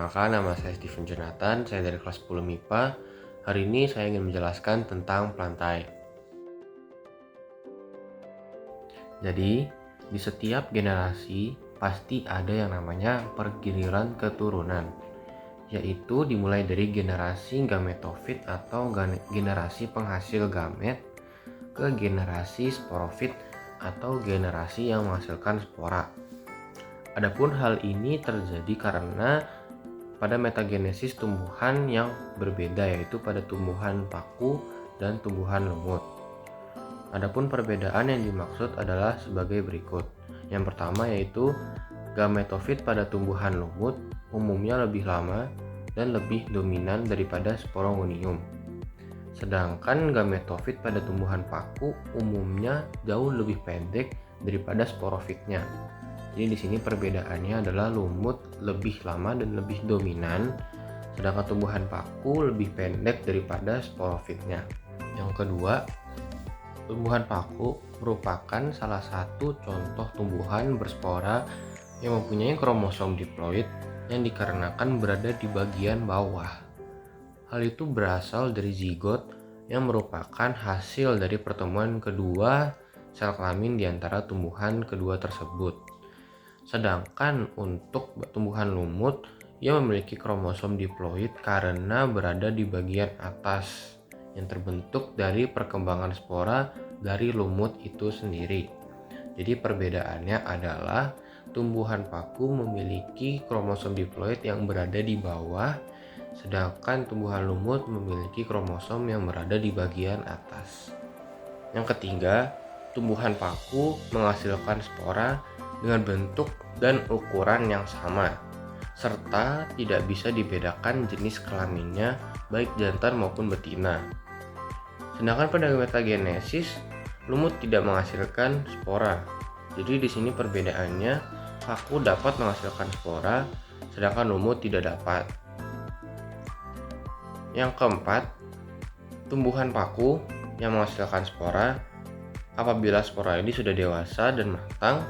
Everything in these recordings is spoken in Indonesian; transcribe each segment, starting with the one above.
Perkenalkan, nama saya Steven Jonathan, saya dari kelas 10 MIPA. Hari ini saya ingin menjelaskan tentang plantai. Jadi, di setiap generasi pasti ada yang namanya pergiliran keturunan, yaitu dimulai dari generasi gametofit atau generasi penghasil gamet ke generasi sporofit atau generasi yang menghasilkan spora. Adapun hal ini terjadi karena pada metagenesis tumbuhan yang berbeda, yaitu pada tumbuhan paku dan tumbuhan lumut. Adapun perbedaan yang dimaksud adalah sebagai berikut. Yang pertama yaitu gametofit pada tumbuhan lumut umumnya lebih lama dan lebih dominan daripada sporongonium. Sedangkan gametofit pada tumbuhan paku umumnya jauh lebih pendek daripada sporofitnya. Jadi di sini perbedaannya adalah lumut lebih lama dan lebih dominan, sedangkan tumbuhan paku lebih pendek daripada sporofitnya. Yang kedua, tumbuhan paku merupakan salah satu contoh tumbuhan berspora yang mempunyai kromosom diploid yang dikarenakan berada di bagian bawah. Hal itu berasal dari zigot yang merupakan hasil dari pertemuan kedua sel kelamin di antara tumbuhan kedua tersebut. Sedangkan untuk tumbuhan lumut yang memiliki kromosom diploid karena berada di bagian atas yang terbentuk dari perkembangan spora dari lumut itu sendiri. Jadi perbedaannya adalah tumbuhan paku memiliki kromosom diploid yang berada di bawah, sedangkan tumbuhan lumut memiliki kromosom yang berada di bagian atas. Yang ketiga, tumbuhan paku menghasilkan spora dengan bentuk dan ukuran yang sama, serta tidak bisa dibedakan jenis kelaminnya baik jantan maupun betina. Sedangkan pada metagenesis, lumut tidak menghasilkan spora. Jadi di sini perbedaannya, paku dapat menghasilkan spora, sedangkan lumut tidak dapat. Yang keempat, tumbuhan paku yang menghasilkan spora apabila spora ini sudah dewasa dan matang,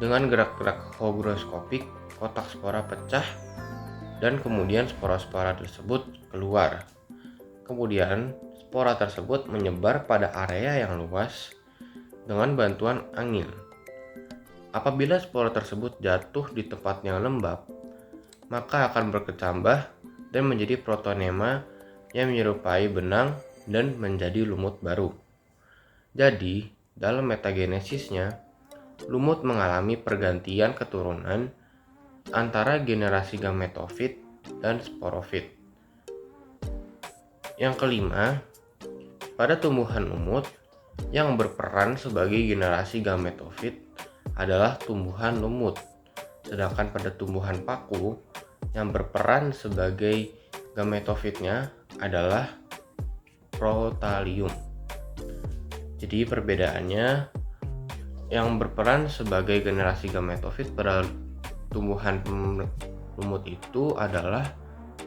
dengan gerak-gerak hygroskopik kotak spora pecah dan kemudian spora-spora tersebut keluar. Kemudian spora tersebut menyebar pada area yang luas dengan bantuan angin. Apabila spora tersebut jatuh di tempat yang lembab, maka akan berkecambah dan menjadi protonema yang menyerupai benang dan menjadi lumut baru. Jadi, dalam metagenesisnya, lumut mengalami pergantian keturunan antara generasi gametofit dan sporofit. Yang kelima, pada tumbuhan lumut yang berperan sebagai generasi gametofit adalah tumbuhan lumut, sedangkan pada tumbuhan paku yang berperan sebagai gametofitnya adalah protalium. Jadi perbedaannya, yang berperan sebagai generasi gametofit pada tumbuhan lumut itu adalah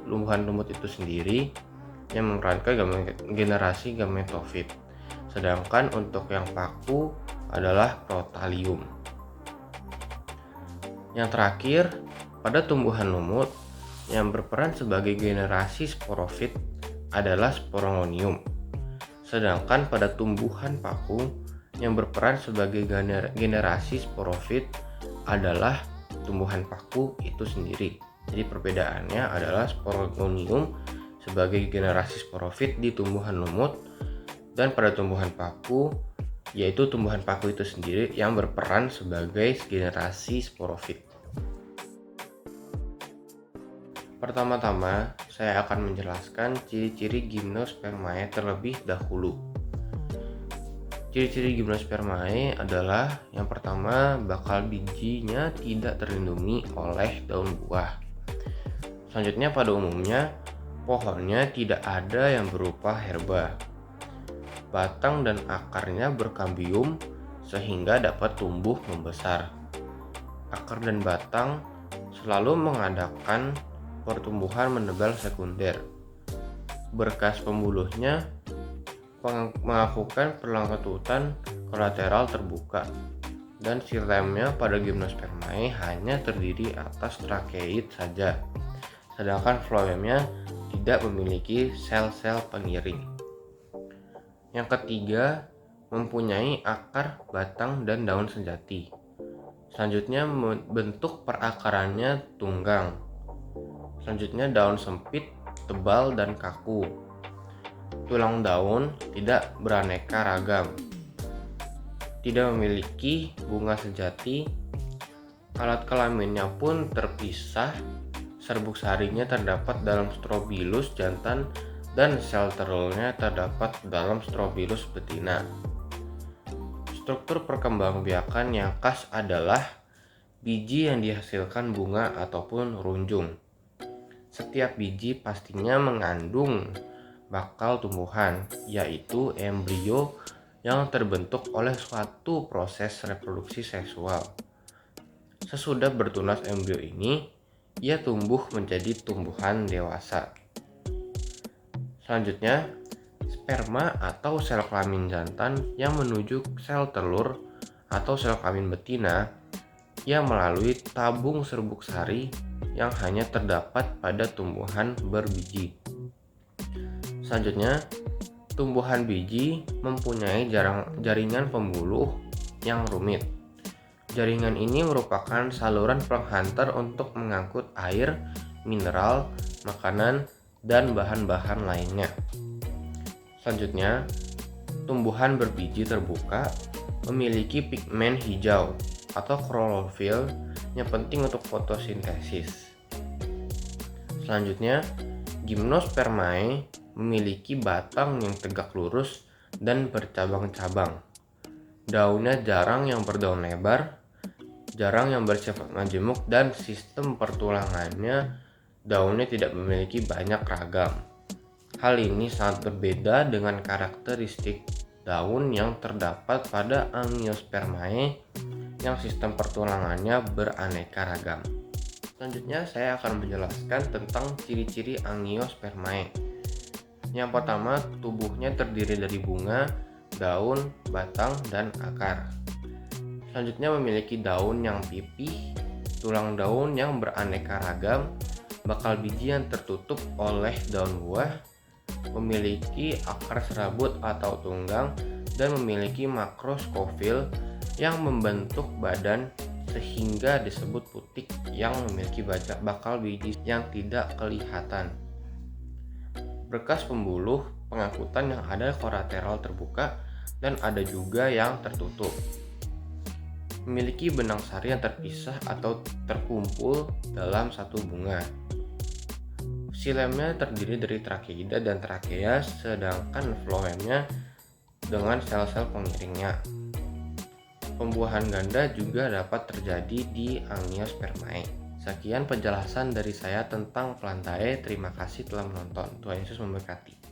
tumbuhan lumut itu sendiri yang memerankan generasi gametofit. Sedangkan untuk yang paku adalah protalium. Yang terakhir, pada tumbuhan lumut yang berperan sebagai generasi sporofit adalah sporongonium. Sedangkan pada tumbuhan paku yang berperan sebagai generasi sporofit adalah tumbuhan paku itu sendiri. Jadi perbedaannya adalah sporongonium sebagai generasi sporofit di tumbuhan lumut, dan pada tumbuhan paku yaitu tumbuhan paku itu sendiri yang berperan sebagai generasi sporofit. Pertama-tama saya akan menjelaskan ciri-ciri Gymnospermae terlebih dahulu. Ciri-ciri Gymnospermae adalah yang pertama, bakal bijinya tidak terlindungi oleh daun buah. Selanjutnya, pada umumnya pohonnya tidak ada yang berupa herba. Batang dan akarnya berkambium sehingga dapat tumbuh membesar. Akar dan batang selalu mengadakan pertumbuhan menebal sekunder. Berkas pembuluhnya melakukan perlengketan kolateral terbuka, dan silemnya pada Gymnospermae hanya terdiri atas trakeid saja. sedangkan floemnya tidak memiliki sel-sel pengiring. Yang ketiga, mempunyai akar, batang, dan daun sejati. Selanjutnya, bentuk perakarannya tunggang. Selanjutnya, daun sempit, tebal, dan kaku. Tulang daun tidak beraneka ragam. Tidak memiliki bunga sejati. Alat kelaminnya pun terpisah. Serbuk sarinya terdapat dalam strobilus jantan dan sel telurnya terdapat dalam strobilus betina. Struktur perkembangbiakan yang khas adalah biji yang dihasilkan bunga ataupun runjung. Setiap biji pastinya mengandung bakal tumbuhan, yaitu embrio yang terbentuk oleh suatu proses reproduksi seksual. Sesudah bertunas embrio ini, ia tumbuh menjadi tumbuhan dewasa. Selanjutnya, sperma atau sel kelamin jantan yang menuju sel telur atau sel kelamin betina yang melalui tabung serbuk sari yang hanya terdapat pada tumbuhan berbiji. Selanjutnya, tumbuhan biji mempunyai jaringan pembuluh yang rumit. Jaringan ini merupakan saluran penghantar untuk mengangkut air, mineral, makanan, dan bahan-bahan lainnya. Selanjutnya, tumbuhan berbiji terbuka memiliki pigmen hijau atau klorofil yang penting untuk fotosintesis. Selanjutnya, Gymnospermae memiliki batang yang tegak lurus dan bercabang-cabang. Daunnya jarang yang berdaun lebar, jarang yang bersifat majemuk, dan sistem pertulangannya daunnya tidak memiliki banyak ragam. Hal ini sangat berbeda dengan karakteristik daun yang terdapat pada Angiospermae yang sistem pertulangannya beraneka ragam. Selanjutnya saya akan menjelaskan tentang ciri-ciri Angiospermae. Yang pertama, tubuhnya terdiri dari bunga, daun, batang, dan akar. Selanjutnya memiliki daun yang pipih, tulang daun yang beraneka ragam, bakal biji yang tertutup oleh daun buah, memiliki akar serabut atau tunggang, dan memiliki makroskofil yang membentuk badan sehingga disebut putik yang memiliki bakal biji yang tidak kelihatan. Berkas pembuluh pengangkutan yang ada kolateral terbuka dan ada juga yang tertutup. Memiliki benang sari yang terpisah atau terkumpul dalam satu bunga. Xylemnya terdiri dari trakeida dan trakea, sedangkan floemnya dengan sel-sel pengiringnya. Pembuahan ganda juga dapat terjadi di Angiospermae. Sekian penjelasan dari saya tentang Plantae. Terima kasih telah menonton. Tuhan Yesus memberkati.